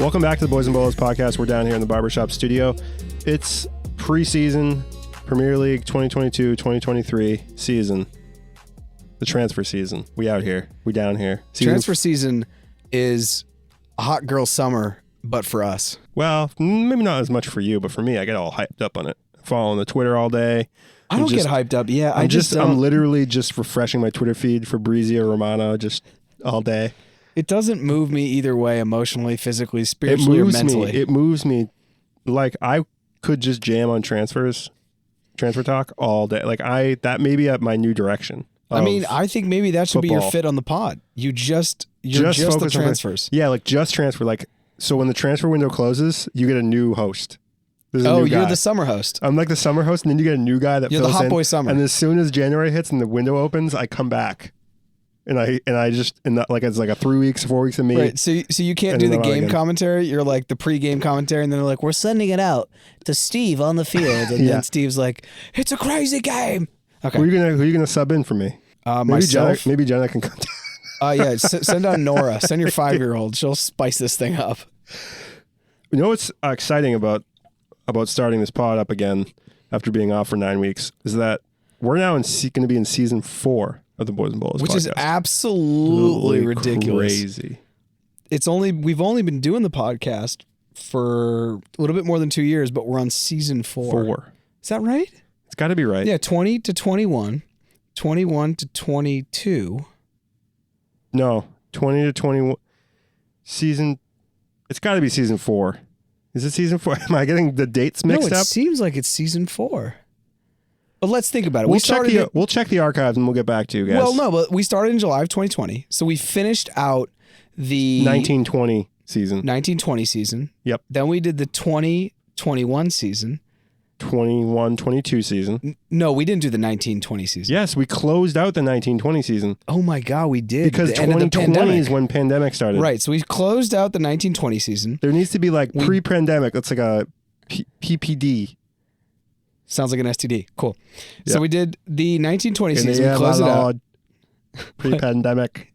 Welcome back to the Boys and Bolos podcast. We're down here in the barbershop studio. It's preseason, Premier League 2022-2023 season. The transfer season. We out here. We down here. Transfer season is a hot girl summer, but for us. Well, maybe not as much for you, but for me, I get all hyped up on it. Following the Twitter all day. I don't get hyped up. Yeah, I'm literally just refreshing my Twitter feed for Fabrizio Romano just all day. It doesn't move me either way, emotionally, physically, spiritually, or mentally. It moves me. Like, I could just jam on transfer talk all day. Like, that may be my new direction. I mean, I think maybe that should be your fit on the pod. You're just the transfers. Yeah, like just transfer. Like, so when the transfer window closes, you get a new host. You're the summer host. I'm like the summer host, and then you get a new guy that you're fills the hot in. boy summer. And as soon as January hits and the window opens, I come back. And I just it's like a 3 weeks, 4 weeks of me. Right. So you can't do the game commentary. You're like the pre-game commentary, and then they're like, "We're sending it out to Steve on the field," and then Steve's like, "It's a crazy game." Okay. Who are you gonna sub in for me? Myself. Maybe Jenna can come. Yeah. Send out Nora. Send your 5-year-old. She'll spice this thing up. You know what's exciting about starting this pod up again after being off for 9 weeks is that we're now going to be in season 4 of the Boys and Bolos podcast. Which is absolutely ridiculous. Crazy. We've only been doing the podcast for a little bit more than 2 years, but we're on season 4. Is that right? It's got to be right. Yeah, 20 to 21, 21 to 22. No, 20 to 21. It's got to be season 4. Is it season 4? Am I getting the dates mixed up? No, it seems like it's season 4. But let's think about it. We'll check the archives and we'll get back to you guys. Well, no, but we started in July of 2020. So we finished out the 1920 season. 1920 season. Yep. Then we did the 2021 season. 21-22 season. No, we didn't do the 1920 season. Yes, we closed out the 1920 season. Oh my God, we did. Because 2020 is when pandemic started. Right, so we closed out the 1920 season. There needs to be like pre-pandemic. That's like a PPD. Sounds like an STD. Cool. Yep. So we did the 1920 season. We closed it out. Pre-pandemic.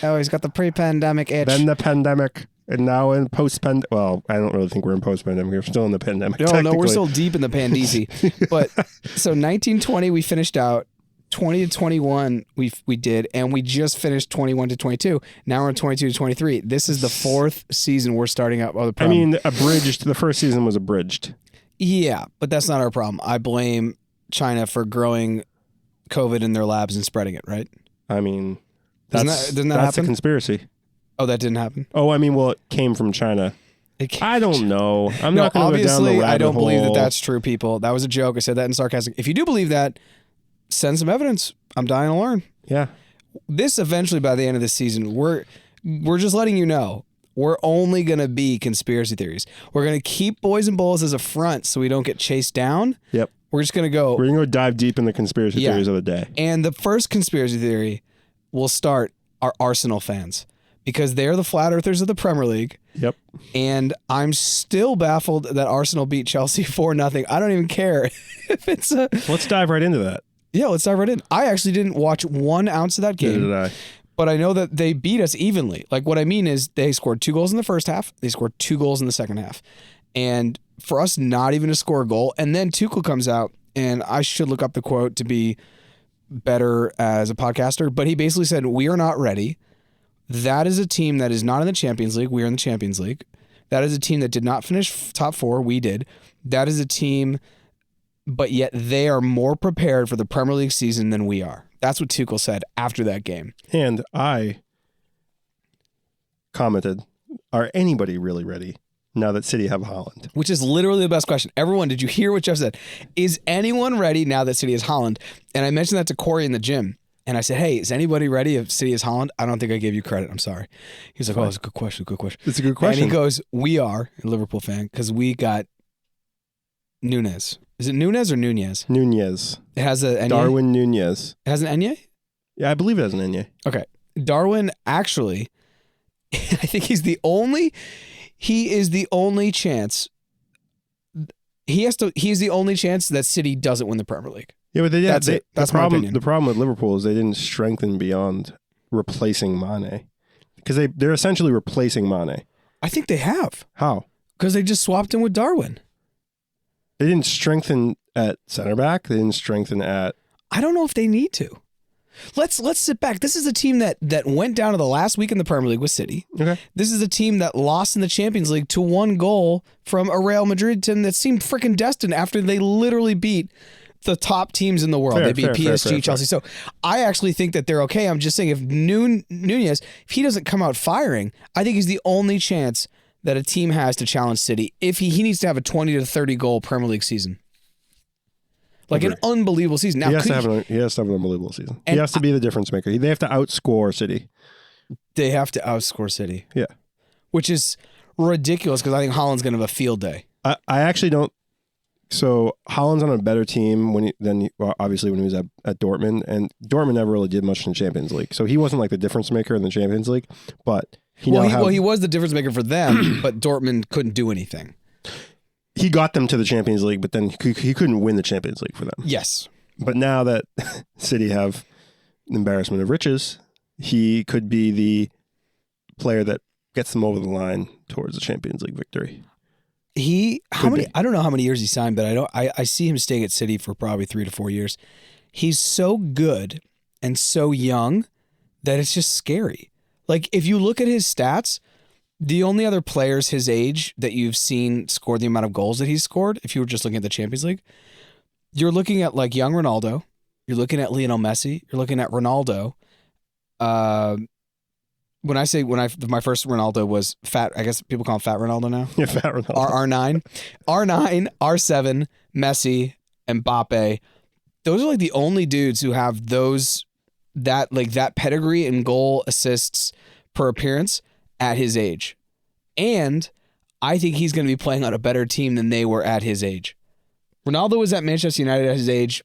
Oh, he's got the pre-pandemic itch. Then the pandemic. And now in post-pandemic. Well, I don't really think we're in post-pandemic. We're still in the pandemic. No, we're still deep in the pandeezy. But so 1920 we finished out. 20 to 21 we did, and we just finished 21 to 22. Now we're in 22 to 23. This is the 4th season we're starting up. I mean, abridged. The first season was abridged. Yeah, but that's not our problem. I blame China for growing COVID in their labs and spreading it, right? I mean, doesn't that happen? That's a conspiracy. Oh, that didn't happen? Oh, I mean, well, it came from China. I don't know. I'm not going to go down the rabbit hole. I don't believe that that's true, people. That was a joke. I said that in sarcasm. If you do believe that, send some evidence. I'm dying to learn. Yeah. This eventually, by the end of the season, we're just letting you know, we're only going to be conspiracy theories. We're going to keep Boys and Bolos as a front so we don't get chased down. Yep. We're just going to go. We're going to go dive deep in the conspiracy theories of the day. And the first conspiracy theory will start our Arsenal fans, because they're the flat earthers of the Premier League. Yep. And I'm still baffled that Arsenal beat Chelsea 4-0. I don't even care if it's a... Let's dive right into that. Yeah, let's dive right in. I actually didn't watch 1 ounce of that game. Neither did I. But I know that they beat us evenly. Like, what I mean is they scored 2 goals in the first half. They scored 2 goals in the second half. And for us not even to score a goal, and then Tuchel comes out, and I should look up the quote to be better as a podcaster, but he basically said, "We are not ready. That is a team that is not in the Champions League. We are in the Champions League. That is a team that did not finish top 4. We did. That is a team, but yet they are more prepared for the Premier League season than we are." That's what Tuchel said after that game. And I commented, are anybody really ready now that City have Haaland? Which is literally the best question. Everyone, did you hear what Jeff said? Is anyone ready now that City has Haaland? And I mentioned that to Corey in the gym. And I said, "Hey, is anybody ready if City has Haaland?" I don't think I gave you credit. I'm sorry. He was like, "Oh, it's a good question. Good question." It's a good question. And he goes, "We are a Liverpool fan because we got Núñez. Is it Núñez or Núñez? Núñez. It has a Enye? Darwin Núñez. It has an Enye? Yeah, I believe it has an Enye. Okay. Darwin actually, I think he is the only chance. He is the only chance that City doesn't win the Premier League. Yeah, but that's it. That's my opinion. The problem with Liverpool is they didn't strengthen beyond replacing Mane, because they're essentially replacing Mane. I think they have. How? Because they just swapped him with Darwin. They didn't strengthen at center back. They didn't strengthen at... I don't know if they need to. Let's sit back. This is a team that went down to the last week in the Premier League with City. Okay. This is a team that lost in the Champions League to 1 goal from a Real Madrid team that seemed freaking destined after they literally beat the top teams in the world. They beat PSG, Chelsea. So I actually think that they're okay. I'm just saying if Núñez, if he doesn't come out firing, I think he's the only chance that a team has to challenge City. If he needs to have a 20 to 30 goal Premier League season. Like an unbelievable season. Now, he has to have an unbelievable season. He has to be the difference maker. They have to outscore City. They have to outscore City. Yeah. Which is ridiculous because I think Haaland's going to have a field day. I actually don't. So Haaland's on a better team obviously when he was at Dortmund, and Dortmund never really did much in the Champions League. So he wasn't like the difference maker in the Champions League, but he was the difference maker for them, but Dortmund couldn't do anything. He got them to the Champions League, but then he couldn't win the Champions League for them. Yes. But now that City have an embarrassment of riches, he could be the player that gets them over the line towards the Champions League victory. I don't know how many years he signed, but I see him staying at City for probably 3 to 4 years. He's so good and so young that it's just scary. Like if you look at his stats, the only other players his age that you've seen score the amount of goals that he's scored, if you were just looking at the Champions League, you're looking at like young Ronaldo, you're looking at Lionel Messi, you're looking at Ronaldo. My first Ronaldo was fat, I guess people call him Fat Ronaldo now. Yeah, Fat Ronaldo. R9, R7, Messi, Mbappe. Those are like the only dudes who have that pedigree and goal assists per appearance at his age. And I think he's going to be playing on a better team than they were at his age. Ronaldo was at Manchester United at his age.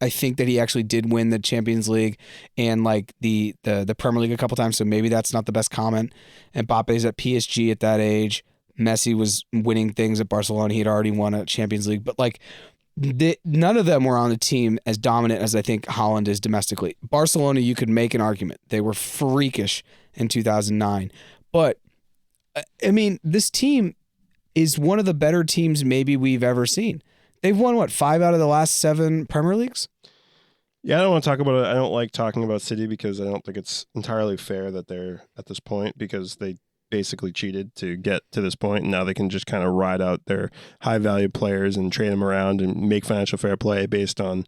I think that he actually did win the Champions League and like the Premier League a couple times, so maybe that's not the best comment. And Mbappe's at PSG at that age. Messi was winning things at Barcelona. He had already won a Champions League. But like none of them were on the team as dominant as I think Haaland is domestically. Barcelona, you could make an argument. They were freakish in 2009. But, I mean, this team is one of the better teams maybe we've ever seen. They've won, 5 out of the last 7 Premier Leagues? Yeah, I don't want to talk about it. I don't like talking about City because I don't think it's entirely fair that they're at this point because they basically cheated to get to this point, and now they can just kind of ride out their high-value players and trade them around and make financial fair play based on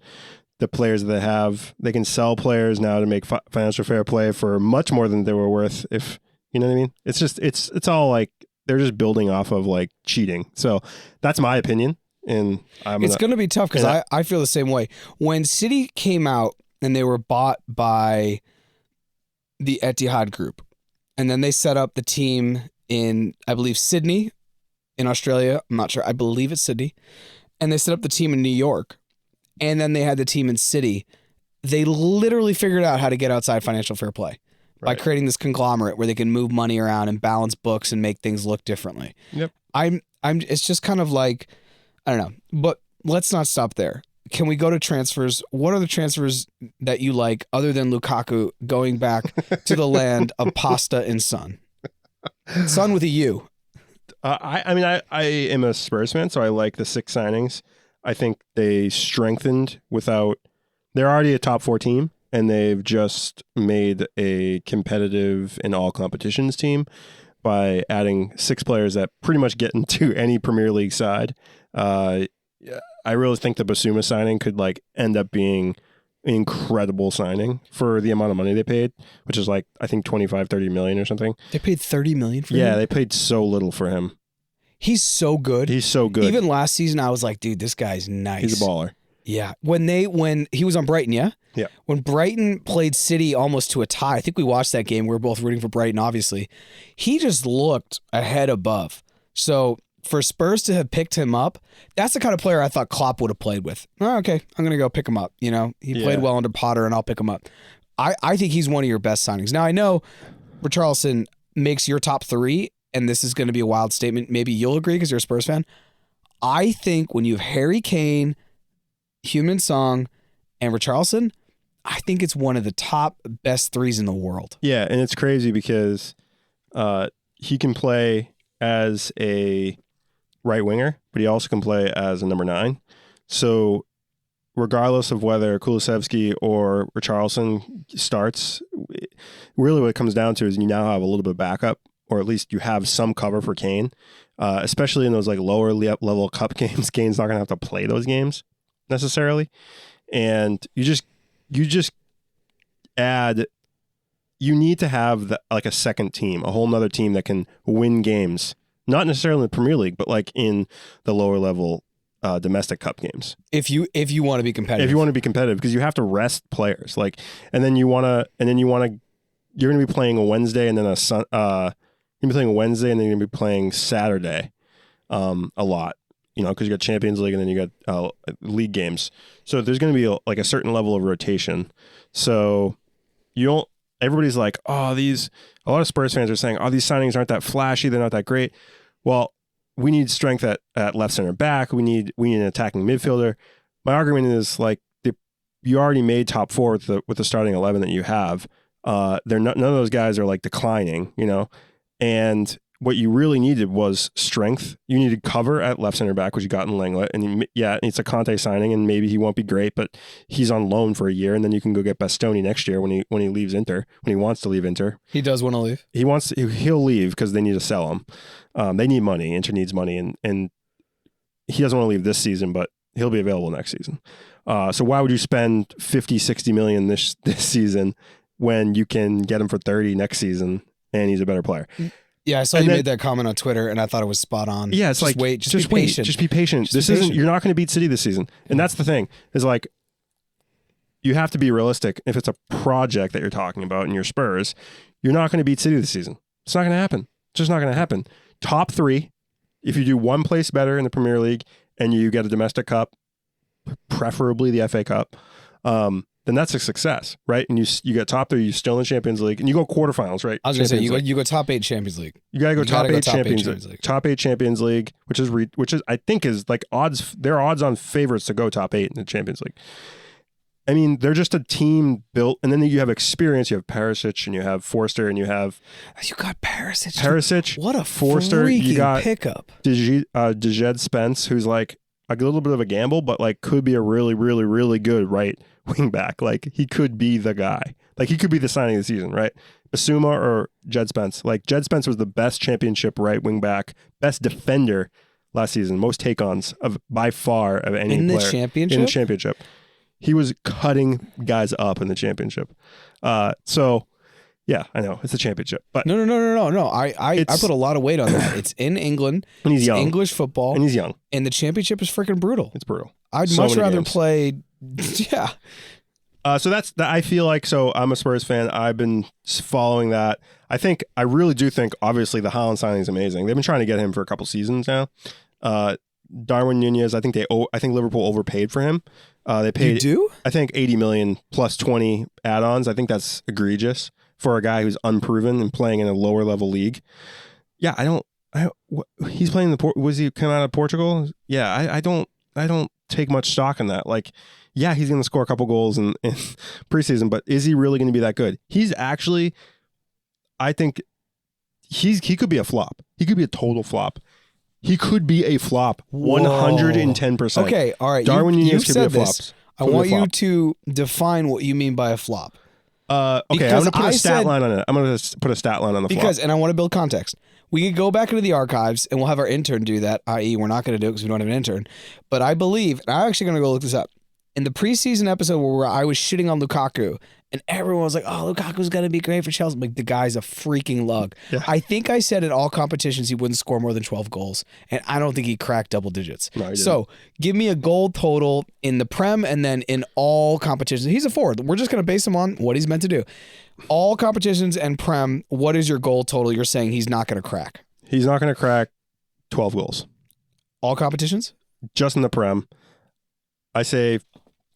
the players that they have. They can sell players now to make financial fair play for much more than they were worth if... You know what I mean? It's just, it's all like, they're just building off of like cheating. So that's my opinion. And it's going to be tough because I feel the same way. When City came out and they were bought by the Etihad Group, and then they set up the team in, I believe, Sydney in Australia. I'm not sure. I believe it's Sydney. And they set up the team in New York. And then they had the team in City. They literally figured out how to get outside financial fair play. By creating this conglomerate where they can move money around and balance books and make things look differently. Yep. It's just kind of like, I don't know, but let's not stop there. Can we go to transfers? What are the transfers that you like other than Lukaku going back to the land of pasta and sun? Sun with a U. I am a Spurs fan, so I like the 6 signings. I think they strengthened they're already a top 4 team. And they've just made a competitive in all competitions team by adding 6 players that pretty much get into any Premier League side. I really think the Basuma signing could like end up being an incredible signing for the amount of money they paid, which is like, I think 25, 30 million or something. They paid 30 million for him? Yeah, they paid so little for him. He's so good. He's so good. Even last season, I was like, dude, this guy's nice. He's a baller. Yeah. When he was on Brighton, yeah? Yeah. When Brighton played City almost to a tie, I think we watched that game. We were both rooting for Brighton, obviously. He just looked a head above. So for Spurs to have picked him up, that's the kind of player I thought Klopp would have played with. Oh, okay, I'm going to go pick him up. You know, he played well under Potter, and I'll pick him up. I think he's one of your best signings. Now, I know Richarlison makes your top 3, and this is going to be a wild statement. Maybe you'll agree because you're a Spurs fan. I think when you have Harry Kane, Heung-min Son, and Richarlison, I think it's one of the top best 3s in the world. Yeah, and it's crazy because he can play as a right winger, but he also can play as a number 9. So regardless of whether Kulusevski or Richarlison starts, really what it comes down to is you now have a little bit of backup, or at least you have some cover for Kane, especially in those like lower level cup games. Kane's not going to have to play those games necessarily. And you just add, you need to have like a second team, a whole nother team that can win games, not necessarily in the Premier League, but like in the lower level domestic cup games. If you want to be competitive. If you want to be competitive, because you have to rest players. Like, you're going to be playing a Wednesday and then you're going to be playing a Wednesday and then you're going to be playing Saturday a lot, because you got Champions League and then you got league games. So there's going to be like a certain level of rotation. So everybody's like, a lot of Spurs fans are saying, these signings aren't that flashy. They're not that great. Well, we need strength at left center back. We need an attacking midfielder. My argument is like you already made top 4 with the starting 11 that you have. None of those guys are like declining, and what you really needed was strength. You needed cover at left center back, which you got in Lenglet. And it's a Conte signing, and maybe he won't be great, but he's on loan for a year, and then you can go get Bastoni next year when he leaves Inter, when he wants to leave Inter. He does want to leave. He'll leave because they need to sell him. They need money. Inter needs money, and he doesn't want to leave this season, but he'll be available next season. So why would you spend 50, 60 million this season when you can get him for 30 next season and he's a better player? Yeah, I saw you made that comment on Twitter, and I thought it was spot on. Yeah, it's just wait, just be patient. Just be patient. You're not going to beat City this season, and that's the thing. Is like, you have to be realistic. If it's a project that you're talking about in your Spurs, you're not going to beat City this season. It's not going to happen. It's just not going to happen. Top 3, if you do one place better in the Premier League and you get a domestic cup, preferably the FA Cup, then that's a success, right? And you get top 3, you're still in the Champions League, and you go quarterfinals, right? I was going to say, you go top 8 Champions League. You got to go top 8 Champions League. Top 8 Champions League, which is I think is like odds. They're odds on favorites to go top 8 in the Champions League. I mean, they're just a team built, and then you have experience. You have Perisic, and you have Forster, and you got Perisic. Perisic, what a Forster. You got pickup. Dejed Spence, who's like a little bit of a gamble, but like could be a really, really, really good right wing back. Like, he could be the guy. Like, he could be the signing of the season, right? Basuma or Jed Spence. Like, Jed Spence was the best championship right wing back, best defender last season, most take-ons by far of any player in the championship. He was cutting guys up in the championship. So yeah, I know it's a championship, but no. I put a lot of weight on that. It's in England, and he's young. English football, and he's young, and the championship is freaking brutal. It's brutal. I'd much rather play. Yeah. So that's that. I feel like, so I'm a Spurs fan. I've been following that. I really do think, obviously, the Haaland signing is amazing. They've been trying to get him for a couple seasons now. Darwin Núñez, I think Liverpool overpaid for him. They paid, I think, 80 million plus 20 add-ons. I think that's egregious for a guy who's unproven and playing in a lower level league. Yeah, he's playing was he come out of Portugal? Yeah, I don't take much stock in that. Like, yeah, he's going to score a couple goals in preseason, but is he really going to be that good? He's actually, I think he could be a flop. He could be a total flop. He could be a flop, 110%. Okay, all right. Darwin Núñez could be a flop. I want you to define what you mean by a flop. Okay, I'm going to put a stat line on it. I'm going to put a stat line on the flop. And I want to build context. We could go back into the archives, and we'll have our intern do that, i.e. we're not going to do it because we don't have an intern. But I believe, and I'm actually going to go look this up, in the preseason episode where I was shitting on Lukaku, and everyone was like, oh, Lukaku's going to be great for Chelsea. I'm like, the guy's a freaking lug. Yeah. I think I said in all competitions he wouldn't score more than 12 goals, and I don't think he cracked double digits. No, so give me a goal total in the Prem and then in all competitions. He's a forward. We're just going to base him on what he's meant to do. All competitions and Prem, what is your goal total you're saying he's not going to crack? He's not going to crack 12 goals. All competitions? Just in the Prem. I say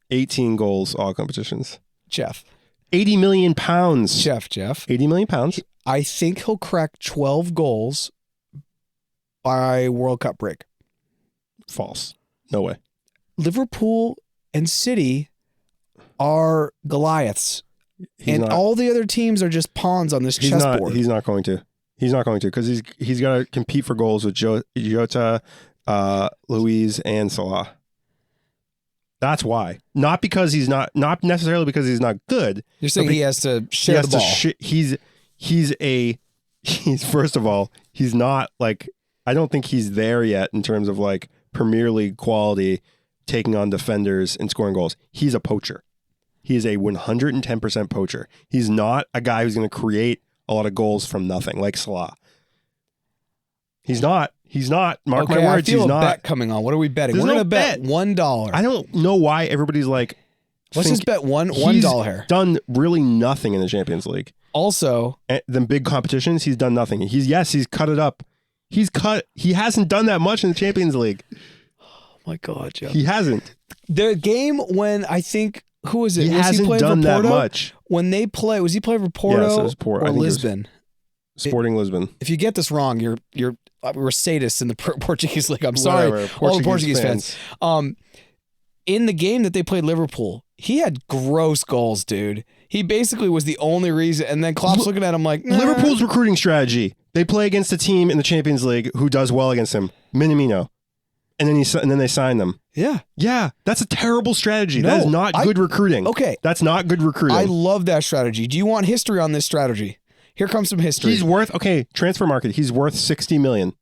18 goals, all competitions. Jeff. 80 million pounds. Jeff. 80 million pounds. I think he'll crack 12 goals by World Cup break. False. No way. Liverpool and City are Goliaths. All the other teams are just pawns on this chessboard. He's not going to. He's not going to because he's got to compete for goals with Jota, Luiz, and Salah. That's why. Not because not necessarily because he's not good. You're saying he has to share the ball. He's first of all, he's not like, I don't think he's there yet in terms of like Premier League quality, taking on defenders and scoring goals. He's a poacher. He is a 110% poacher. He's not a guy who's going to create a lot of goals from nothing like Salah. He's not. Mark my words. I feel he's a not. bet coming on. What are we betting? We're going to bet $1. I don't know why everybody's like. Let's just bet $1 here. He's done really nothing in the Champions League. Also, the big competitions, he's done nothing. He's cut it up. He hasn't done that much in the Champions League. Oh my God, Joe. He hasn't. The game when I think, who was it? He hasn't done that much. When they play, was he playing for Porto or Lisbon? Sporting Lisbon. If you get this wrong, we're sadists in the Portuguese league. I'm sorry, all the Portuguese fans. In the game that they played Liverpool, he had gross goals, dude. He basically was the only reason. And then Klopp's looking at him like, nah. Liverpool's recruiting strategy. They play against a team in the Champions League who does well against him, Minamino, and then they sign them. Yeah, that's a terrible strategy. That is not good recruiting. Okay, that's not good recruiting. I love that strategy. Do you want history on this strategy? Here comes some history. He's worth transfer market. He's worth $60 million.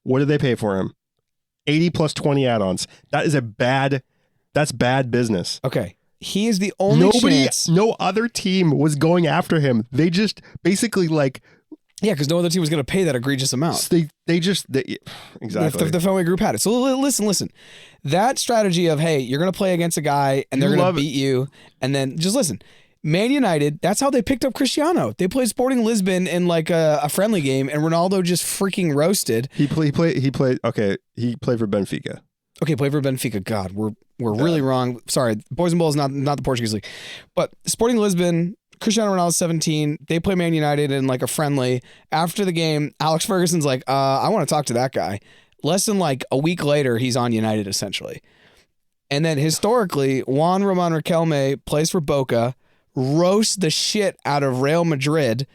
What did they pay for him? 80 plus 20 add-ons. That's bad business. Okay. He is the only chance. No other team was going after him. They just basically like. Yeah, because no other team was going to pay that egregious amount. Exactly. The Fenway Group had it. So listen. That strategy of, hey, you're going to play against a guy and they're going to beat you. And then just listen. Man United, that's how they picked up Cristiano. They played Sporting Lisbon in like a friendly game, and Ronaldo just freaking roasted. He played for Benfica. Okay, played for Benfica. God, we're really wrong. Sorry, Boys and Bulls, not the Portuguese league. But Sporting Lisbon, Cristiano Ronaldo 17. They play Man United in like a friendly. After the game, Alex Ferguson's like, I want to talk to that guy. Less than like a week later, he's on United essentially. And then historically, Juan Roman Riquelme plays for Boca, roasts the shit out of Real Madrid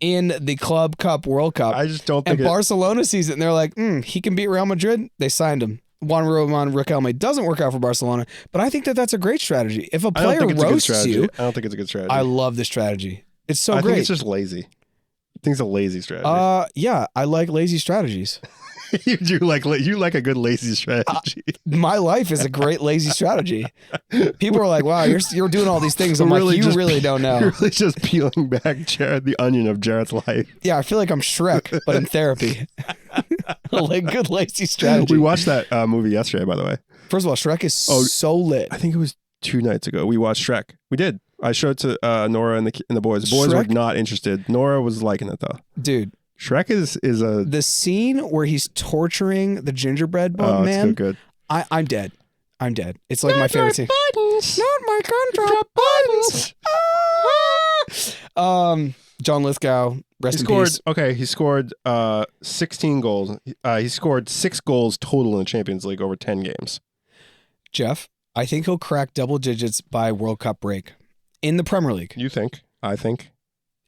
in the Club Cup World Cup. I just don't think Barcelona sees it and they're like, he can beat Real Madrid. They signed him. Juan Roman Riquelme doesn't work out for Barcelona, but I think that's a great strategy. If a player roasts you, I don't think it's a good strategy. I love this strategy. It's so great. I think it's just lazy. I think it's a lazy strategy. Yeah, I like lazy strategies. You like a good lazy strategy. My life is a great lazy strategy. People are like, "Wow, you're doing all these things." I'm like, "You really don't know." You're really just peeling back the onion of Jarrett's life. Yeah, I feel like I'm Shrek, but in therapy. Like good lazy strategy. We watched that movie yesterday, by the way. First of all, Shrek is so lit. I think it was 2 nights ago. We watched Shrek. We did. I showed it to Nora and the boys. The boys were not interested. Nora was liking it though. Dude. Shrek is the scene where he's torturing the gingerbread bug man. It's so good. I'm dead. It's like my favorite scene. Buttons. Not my gumdrop buttons. John Lithgow, rest in peace. Okay, he scored 16 goals. He scored 6 goals total in the Champions League over 10 games. Jeff, I think he'll crack double digits by World Cup break in the Premier League. You think? I think.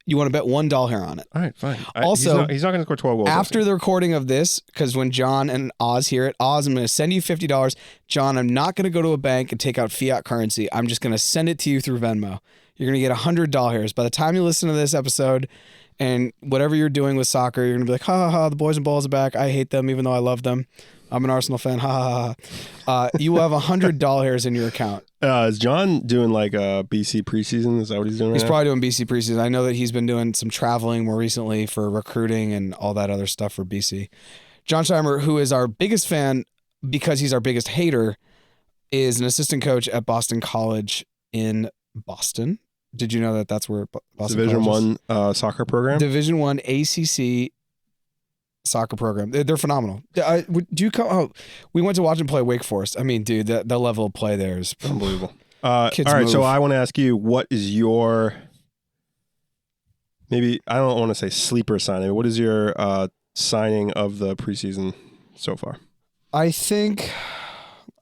You want to bet $1 here on it. All right, fine. Also, he's not going to score 12 goals. After the recording of this, because when John and Oz hear it, Oz, I'm going to send you $50. John, I'm not going to go to a bank and take out fiat currency. I'm just going to send it to you through Venmo. You're going to get $100. By the time you listen to this episode and whatever you're doing with soccer, you're going to be like, ha, ha, ha, the boys and balls are back. I hate them even though I love them. I'm an Arsenal fan. Ha, ha, ha. You will have $100 in your account. Is John doing like a BC preseason? Is that what he's doing right now? He's probably doing BC preseason. I know that he's been doing some traveling more recently for recruiting and all that other stuff for BC. John Scheimer, who is our biggest fan because he's our biggest hater, is an assistant coach at Boston College in Boston. Did you know that that's where Boston Division College I soccer program? Division I ACC soccer program. They're phenomenal. Do you come? Oh, we went to watch him play Wake Forest. I mean, dude, the level of play there is unbelievable. All right, so I want to ask you, what is your maybe? I don't want to say sleeper signing. What is your signing of the preseason so far? I think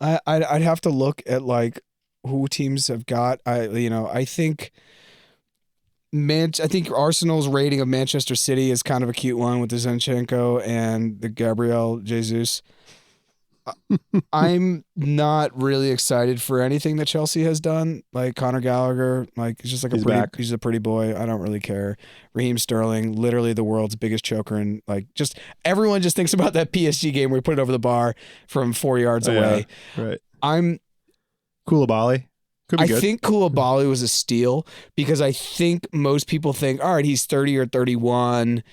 I'd have to look at like who teams have got. I think I think Arsenal's rating of Manchester City is kind of a cute one with the Zinchenko and the Gabriel Jesus. I'm not really excited for anything that Chelsea has done. Like Conor Gallagher, like he's just like he's a pretty boy. I don't really care. Raheem Sterling, literally the world's biggest choker, and like just everyone just thinks about that PSG game where he put it over the bar from 4 yards away. Yeah, right. I'm Koulibaly. Could be good. I think Koulibaly was a steal because I think most people think, all right, he's 30 or 31.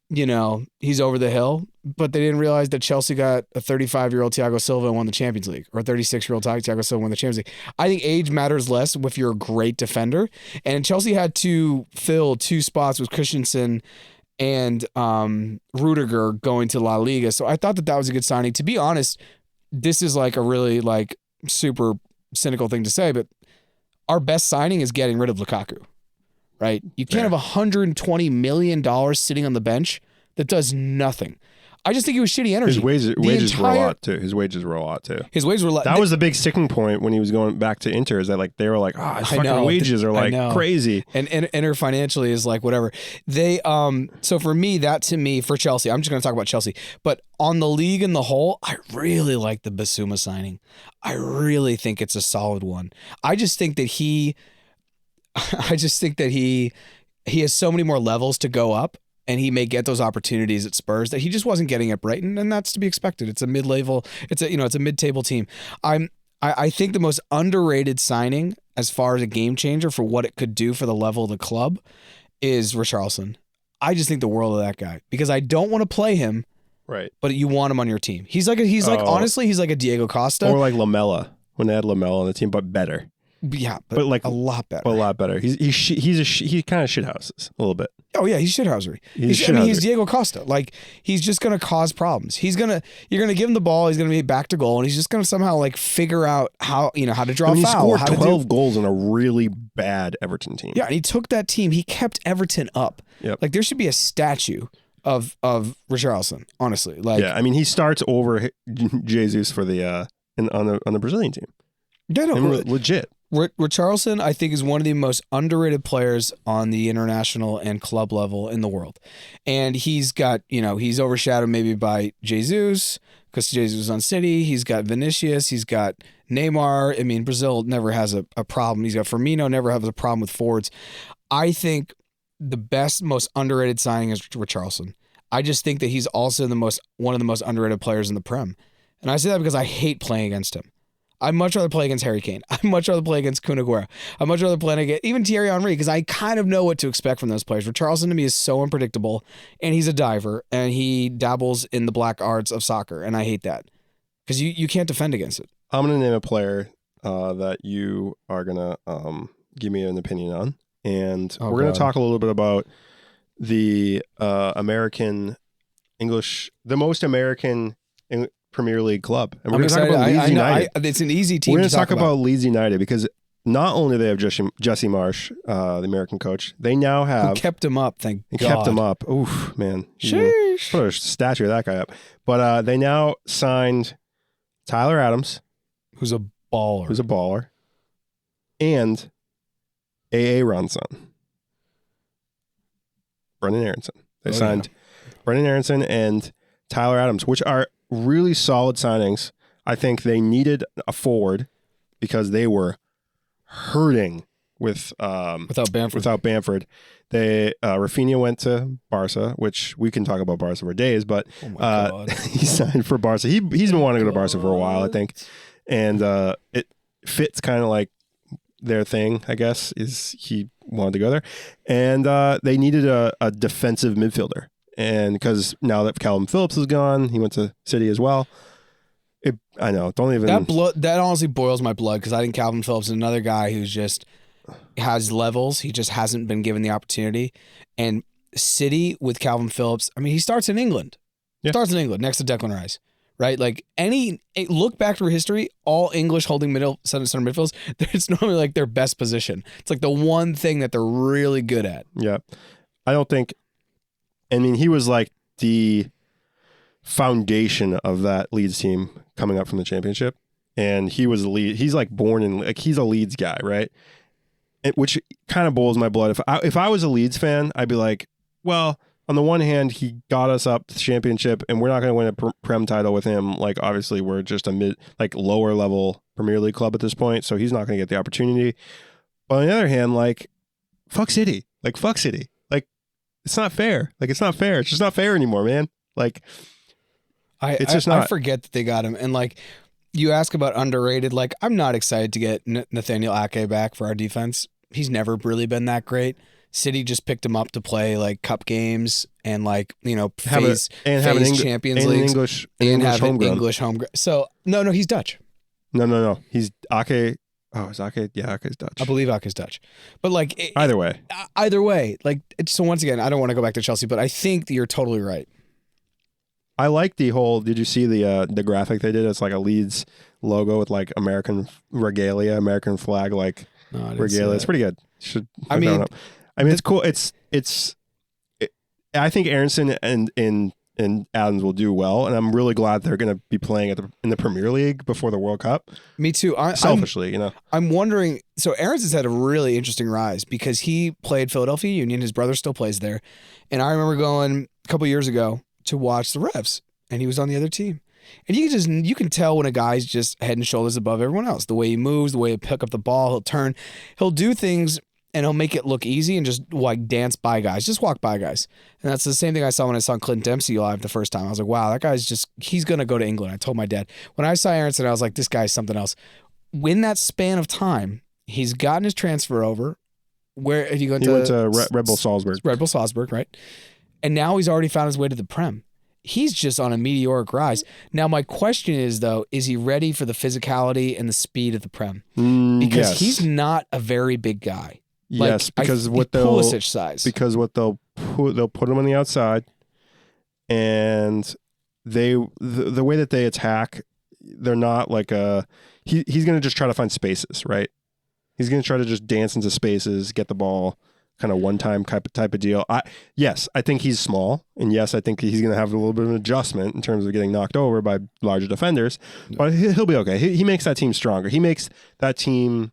He's over the hill, but they didn't realize that Chelsea got a 35-year-old Thiago Silva and won the Champions League, or a 36-year-old Thiago Silva won the Champions League. I think age matters less if you're a great defender, and Chelsea had to fill 2 spots with Christensen and Rudiger going to La Liga, so I thought that was a good signing. To be honest, this is like a really like super cynical thing to say, but our best signing is getting rid of Lukaku. Right? You can't have $120 million sitting on the bench that does nothing. I just think it was shitty energy. His wages were a lot too. His wages were a lot. That was the big sticking point when he was going back to Inter, is that like they were like, his fucking wages are like crazy. And Inter financially is like whatever. They so for me, for Chelsea, I'm just gonna talk about Chelsea. But on the league in the whole, I really like the Basuma signing. I really think it's a solid one. I just think that he has so many more levels to go up, and he may get those opportunities at Spurs that he just wasn't getting at Brighton, and that's to be expected. It's a mid-level, it's a mid-table team. I think the most underrated signing as far as a game changer for what it could do for the level of the club is Richarlison. I just think the world of that guy because I don't want to play him, right? But you want him on your team. Honestly, he's like a Diego Costa or like Lamella when they had Lamella on the team, but better. Yeah, but like a lot better. A lot better. He kind of shithouses a little bit. Oh yeah, he's shithousery. He's Diego Costa. Like he's just gonna cause problems. You're gonna give him the ball. He's gonna be back to goal, and he's just gonna somehow like figure out how to draw a foul. He scored 12 goals on a really bad Everton team. Yeah, and he took that team. He kept Everton up. Yep. Like there should be a statue of Richarlison. Honestly, like yeah, I mean he starts over Jesus for the on the Brazilian team. No, legit. Richarlison, I think, is one of the most underrated players on the international and club level in the world. And he's got, he's overshadowed maybe by Jesus, because Jesus was on City. He's got Vinicius. He's got Neymar. I mean, Brazil never has a problem. He's got Firmino, never has a problem with forwards. I think the best, most underrated signing is Richarlison. I just think that he's also one of the most underrated players in the Prem. And I say that because I hate playing against him. I'd much rather play against Harry Kane. I'd much rather play against Kun Aguero. I'd much rather play against even Thierry Henry because I kind of know what to expect from those players. Richarlison to me is so unpredictable, and he's a diver, and he dabbles in the black arts of soccer, and I hate that because you can't defend against it. I'm going to name a player that you are going to give me an opinion on, and we're going to talk a little bit about the American English, the most American Premier League club. And we're going to talk about Leeds United. It's an easy team. We're going to talk about Leeds United because not only do they have Jesse Marsch, the American coach, they now have... Who kept him up, thank God. Kept him up. Oof, man. Sheesh. Put a statue of that guy up. But they now signed Tyler Adams. Who's a baller. And A.A. Ronson. Brendan Aronson. They signed Brendan Aronson and Tyler Adams, which are really solid signings. I think they needed a forward because they were hurting without Bamford. They Rafinha went to Barca, which we can talk about Barca for days, but he signed for Barca. He's been wanting to go to Barca for a while, I think, and it fits kind of like their thing, I guess, is he wanted to go there, and they needed a defensive midfielder. And because now that Calvin Phillips is gone, he went to City as well. I know. Don't even... That honestly boils my blood because I think Calvin Phillips is another guy who's just has levels. He just hasn't been given the opportunity. And City with Calvin Phillips, I mean, he starts in England. Yeah. Starts in England next to Declan Rice. Right? Like look back through history, all English holding center midfields, it's normally like their best position. It's like the one thing that they're really good at. Yeah. I don't think... I mean, he was like the foundation of that Leeds team coming up from the championship. And he was the lead. He's like born in, like, he's a Leeds guy, right? which kind of boils my blood. If I was a Leeds fan, I'd be like, well, on the one hand, he got us up to the championship, and we're not going to win a Prem title with him. Like, obviously, we're just a lower level Premier League club at this point, so he's not going to get the opportunity. But on the other hand, like, fuck City. Like, fuck City. Like, it's not fair. Like, it's not fair. It's just not fair anymore, man. Like, it's just not. I forget that they got him. And, like, you ask about underrated. Like, I'm not excited to get Nathaniel Ake back for our defense. He's never really been that great. City just picked him up to play like cup games and like, phase Champions League and have an English homegrown. So no, he's Dutch. No. He's Ake. Oh, is Ake? Yeah, Ake's Dutch. I believe Ake's Dutch. But like either way, like so once again, I don't want to go back to Chelsea, but I think that you're totally right. I like the whole. Did you see the graphic they did? It's like a Leeds logo with like American regalia, American flag, like regalia. It's pretty good. It's cool. I think Aronson and Adams will do well, and I'm really glad they're going to be playing in the Premier League before the World Cup. Me too. Selfishly, I'm wondering. So Aronson's had a really interesting rise because he played Philadelphia Union. His brother still plays there, and I remember going a couple years ago to watch the Revs, and he was on the other team. And you can tell when a guy's just head and shoulders above everyone else. The way he moves, the way he pick up the ball, he'll turn, he'll do things. And he'll make it look easy and just like dance by guys, just walk by guys. And that's the same thing I saw when I saw Clint Dempsey live the first time. I was like, wow, that guy's he's going to go to England. I told my dad. When I saw Aronson, I was like, this guy's something else. In that span of time, he's gotten his transfer over. Where he went to Red Bull Salzburg. Red Bull Salzburg, right? And now he's already found his way to the Prem. He's just on a meteoric rise. Now, my question is, though, is he ready for the physicality and the speed of the Prem? Because he's not a very big guy. Yes, because Pulisic size. Because they'll put him on the outside, and the way that they attack, they're not like he's going to just try to find spaces, right? He's going to try to just dance into spaces, get the ball, kind of one time type of deal. I think he's small, and yes, I think he's going to have a little bit of an adjustment in terms of getting knocked over by larger defenders, but he'll be okay. He makes that team stronger. He makes that team.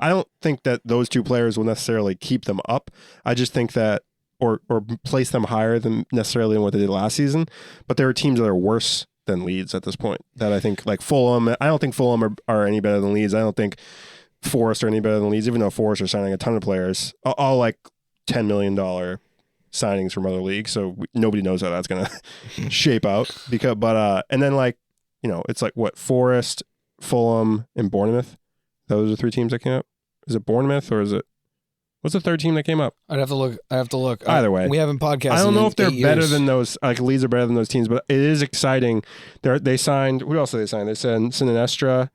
I don't think that those two players will necessarily keep them up. I just think that, or place them higher than necessarily than what they did last season. But there are teams that are worse than Leeds at this point. That I think, like Fulham. I don't think Fulham are any better than Leeds. I don't think Forest are any better than Leeds, even though Forest are signing a ton of players, all like $10 million signings from other leagues. So nobody knows how that's gonna shape out. And then it's like what, Forest, Fulham, and Bournemouth. Those are 3 teams that came up. Is it Bournemouth or is it? What's the third team that came up? I'd have to look. Either way, we haven't podcasted. I don't know if they're better years. than those. Like Leeds are better than those teams, but it is exciting. They signed. Who else did they sign? They signed Sinistera,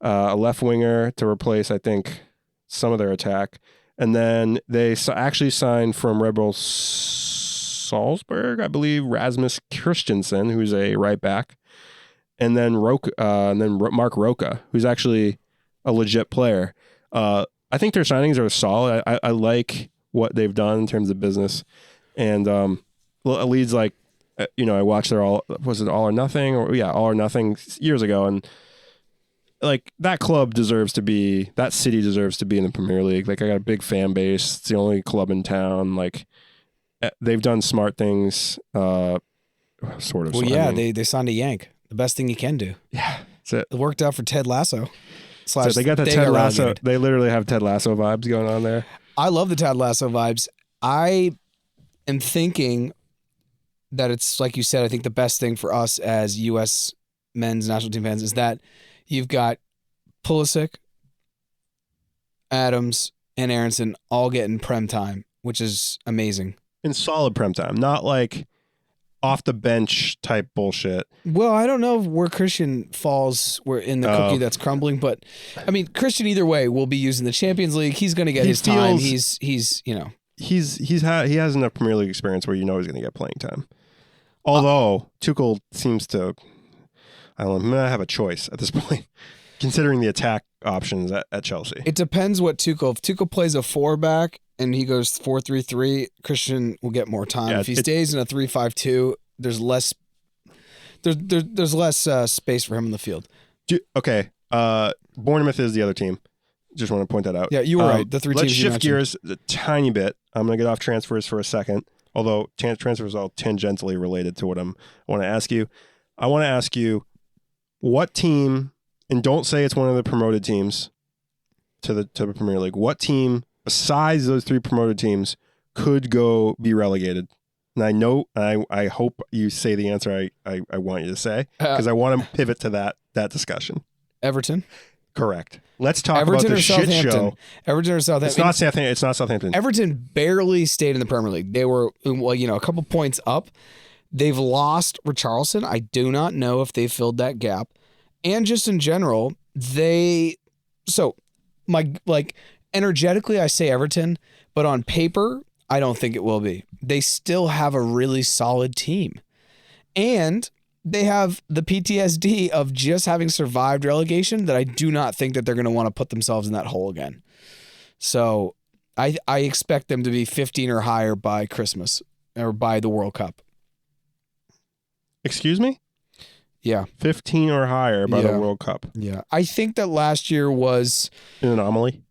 a left winger to replace, I think, some of their attack, and then they actually signed from Red Bull Salzburg, I believe, Rasmus Christensen, who's a right back. And then Mark Roca, who's actually a legit player. I think their signings are solid. I like what they've done in terms of business. And Leeds, I watched their All or Nothing? All or Nothing years ago. And like that city deserves to be in the Premier League. Like I got a big fan base. It's the only club in town. Like they've done smart things, sort of. Well, yeah, they signed a Yank. The best thing you can do. Yeah, that's it. It worked out for Ted Lasso. So they got the Ted Lasso. They literally have Ted Lasso vibes going on there. I love the Ted Lasso vibes. I am thinking that it's like you said. I think the best thing for us as U.S. men's national team fans is that you've got Pulisic, Adams, and Aronson all getting prem time, which is amazing. In solid prem time, not like off the bench type bullshit. Well, I don't know where Christian falls. We're in the cookie that's crumbling, but I mean, Christian either way will be using the Champions League. He's going to get his time. He has enough Premier League experience where he's going to get playing time. Although Tuchel seems to, I don't know, he might have a choice at this point, considering the attack options at Chelsea. It depends what Tuchel. If Tuchel plays a 4-back and he goes 4-3-3, Christian will get more time. If he stays in a 3-5-2, there's less. There's less space for him in the field. Okay. Bournemouth is the other team. Just want to point that out. Yeah, you were right. The three let's teams you shift mentioned. gears a tiny bit. I'm going to get off transfers for a second, although transfers are all tangentially related to what I want to ask you. I want to ask you what team, and don't say it's one of the promoted teams to the Premier League, what team besides those three promoted teams could go be relegated? And I know, I hope you say the answer I want you to say, because I want to pivot to that discussion. Everton. Correct. Let's talk Everton about the or shit Southampton. show. Everton or Southampton. It's not Southampton. Everton barely stayed in the Premier League. They were, a couple points up. They've lost Richarlison. I do not know if they filled that gap. And just in general, energetically, I say Everton, but on paper, I don't think it will be. They still have a really solid team. And they have the PTSD of just having survived relegation that I do not think that they're going to want to put themselves in that hole again. So I expect them to be 15 or higher by Christmas or by the World Cup. Excuse me? Yeah. 15 or higher by the World Cup. Yeah. I think that last year was an anomaly.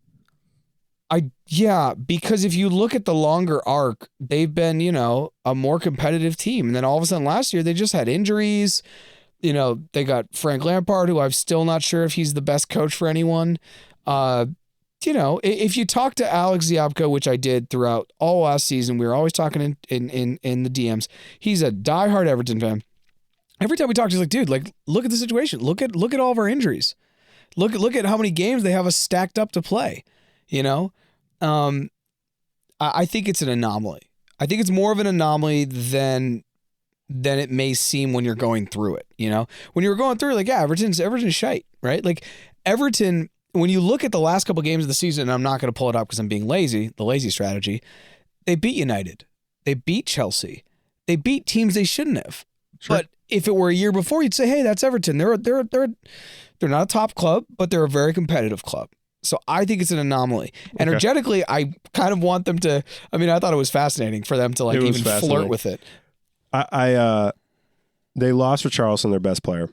Because if you look at the longer arc, they've been, a more competitive team. And then all of a sudden last year, they just had injuries. They got Frank Lampard, who I'm still not sure if he's the best coach for anyone. If you talk to Alex Ziabko, which I did throughout all last season, we were always talking in the DMs. He's a diehard Everton fan. Every time we talk, he's like, dude, look at the situation. Look at all of our injuries. Look at how many games they have us stacked up to play. I think it's an anomaly. I think it's more of an anomaly than it may seem when you're going through it. When you're going through it, Everton's shite, right? Everton, when you look at the last couple games of the season, and I'm not going to pull it up because I'm being lazy, the lazy strategy, they beat United. They beat Chelsea. They beat teams they shouldn't have. Sure. But if it were a year before, you'd say, hey, that's Everton. They're not a top club, but they're a very competitive club. So I think it's an anomaly. Okay. Energetically, I kind of want them to. I mean, I thought it was fascinating for them to even flirt with it. They lost Richarlison, their best player,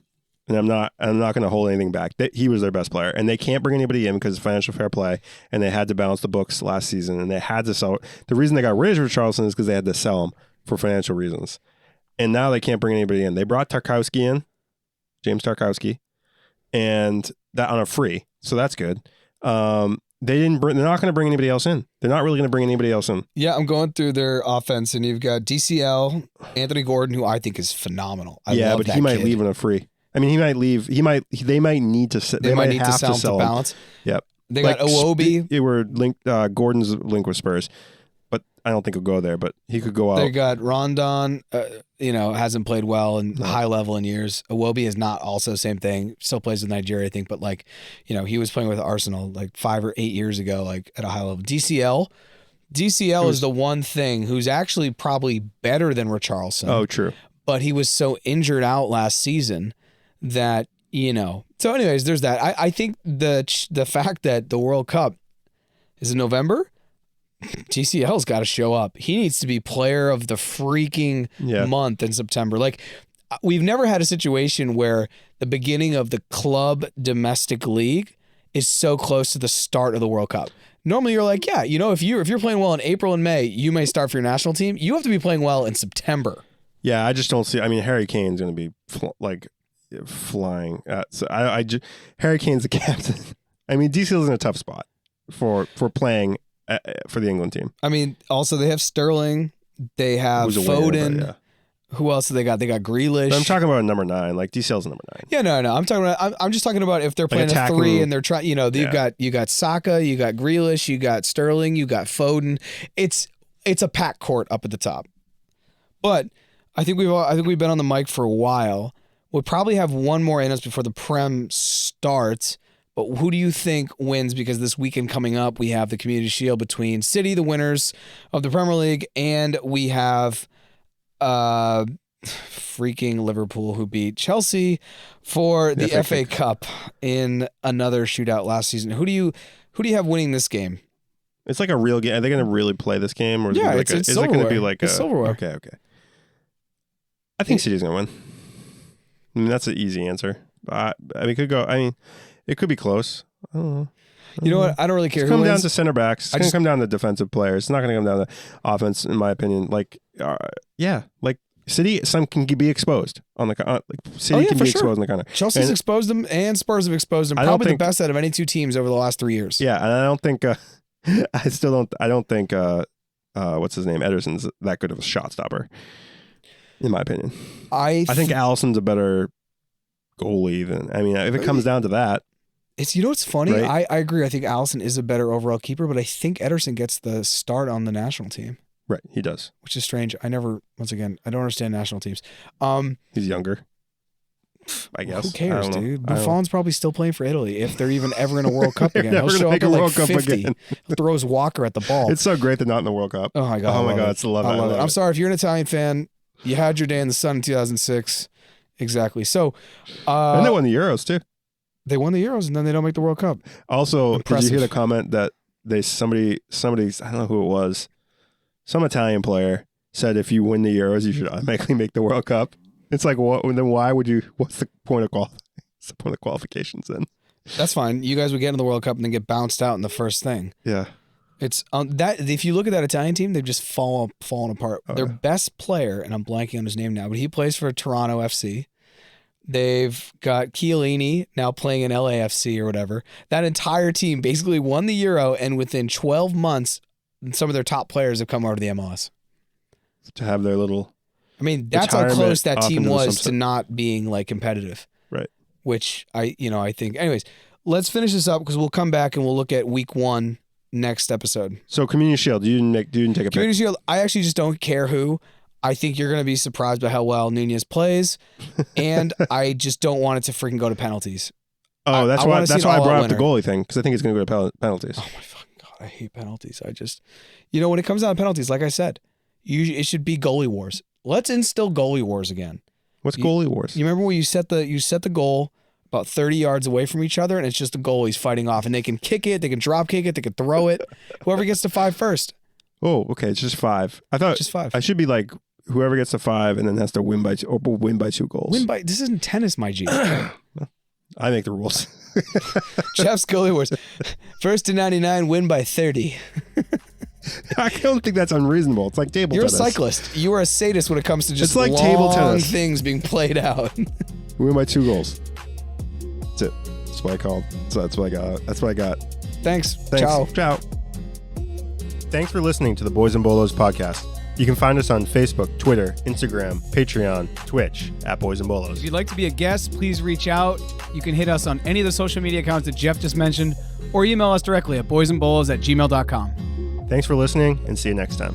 and I'm not going to hold anything back. He was their best player, and they can't bring anybody in because of financial fair play, and they had to balance the books last season, and they had to sell. The reason they got rid of Richarlison is because they had to sell him for financial reasons, and now they can't bring anybody in. They brought Tarkowski in, James Tarkowski, and that on a free, so that's good. They're not going to bring anybody else in. They're not really going to bring anybody else in. Yeah, I'm going through their offense, and you've got DCL, Anthony Gordon, who I think is phenomenal. I love that he might kid. leave on a free. I mean, he might leave. They might need to. They might need to sell him to balance. Yep. They got Iwobi. They were linked. Gordon's linked with Spurs, but I don't think he'll go there. But he could go out. They got Rondon. Hasn't played well and high level in years. Iwobi is not also same thing. Still plays with Nigeria, I think, but he was playing with Arsenal 5 or 8 years ago, at a high level. DCL is the one thing who's actually probably better than Richarlison. Oh, true. But he was so injured out last season that So, anyways, there's that. I think the fact that the World Cup is in November. TCL's got to show up. He needs to be player of the freaking month in September. We've never had a situation where the beginning of the club domestic league is so close to the start of the World Cup. Normally you're if you're playing well in April and May, you may start for your national team. You have to be playing well in September. Yeah, I just don't see. I mean, Harry Kane's going to be flying. Harry Kane's the captain. I mean, DCL's in a tough spot for playing for the England team. I mean, also they have Sterling, they have Foden. Winner, yeah. Who else do they got? They got Grealish. But I'm talking about number 9. DCL's number 9. Yeah, no. I'm talking about. I'm just talking about if they're playing a 3 and they're trying. You got Saka, you got Grealish, you got Sterling, you got Foden. It's a packed court up at the top. But I think we've been on the mic for a while. We'll probably have one more in us before the Prem starts. But who do you think wins? Because this weekend coming up, we have the Community Shield between City, the winners of the Premier League, and we have freaking Liverpool, who beat Chelsea for the FA Cup in another shootout last season. Who do you have winning this game? It's like a real game. Are they going to really play this game, or is it's it going to be it's silverware? Okay. I think City's going to win. I mean, that's an easy answer. It could go. I mean, it could be close. I don't know. You know what? I don't really care. It's come down to center backs. It's going to come down to defensive players. It's not going to come down to offense, in my opinion. Like, City, some can be exposed on the City can be exposed on the counter. Chelsea's exposed them, and Spurs have exposed them. Probably the best out of any two teams over the last 3 years. Yeah, and I don't think. I don't think. What's his name? Ederson's that good of a shot stopper, in my opinion. I think Alisson's a better goalie than. I mean, if it comes down to that. What's funny? Right? I agree. I think Alisson is a better overall keeper, but I think Ederson gets the start on the national team. Right, he does. Which is strange. I don't understand national teams. He's younger, I guess. Who cares, dude? Buffon's probably still playing for Italy if they're even ever in a World Cup again. He'll show up at like 50. He'll throw his Walker at the ball. It's so great they're not in the World Cup. Oh my God. It's love it. I love it. I'm sorry if you're an Italian fan. You had your day in the sun in 2006. Exactly. So, and they won the Euros too. They won the Euros and then they don't make the World Cup. Also, Impressive. Did you hear the comment that somebody I don't know who it was, some Italian player said if you win the Euros you should automatically make the World Cup. It's like, what? Then why would you? What's the point of qualifications then? That's fine. You guys would get into the World Cup and then get bounced out in the first thing. Yeah. It's that if you look at that Italian team, they've just fallen apart. Their best player, and I'm blanking on his name now, but he plays for Toronto FC. They've got Chiellini now playing in LAFC or whatever. That entire team basically won the Euro, and within 12 months, some of their top players have come over to the MLS. To have their little... I mean, that's how close that team was to not being like competitive. Right. Which I think... Anyways, let's finish this up because we'll come back and we'll look at week 1 next episode. So Community Shield, you didn't take a pick. Community Shield, I actually just don't care who. I think you're going to be surprised by how well Núñez plays, and I just don't want it to freaking go to penalties. Oh, that's why I brought up the goalie thing, because I think it's going to go to penalties. Oh my fucking God, I hate penalties. I just, when it comes down to penalties, like I said, it should be goalie wars. Let's instill goalie wars again. What's goalie wars? You remember when you set the goal about 30 yards away from each other, and it's just the goalies fighting off, and they can kick it, they can drop kick it, they can throw it. Whoever gets to 5 first. Oh, okay, it's just 5. I thought just 5. I should be like whoever gets to 5 and then has to win by 2 goals. This isn't tennis, my G. I make the rules. Jeff's goalie wars. First to 99, win by 30. I don't think that's unreasonable. It's like table tennis. You're a cyclist. You are a sadist when it comes to just like long table tennis. things being played out. We win by 2 goals. That's it. That's what I called. So that's what I got. Thanks. Ciao. Thanks for listening to the Boys in Bolos podcast. You can find us on Facebook, Twitter, Instagram, Patreon, Twitch at Boys in Bolos. If you'd like to be a guest, please reach out. You can hit us on any of the social media accounts that Jeff just mentioned, or email us directly at boysandbolos@gmail.com. Thanks for listening, and see you next time.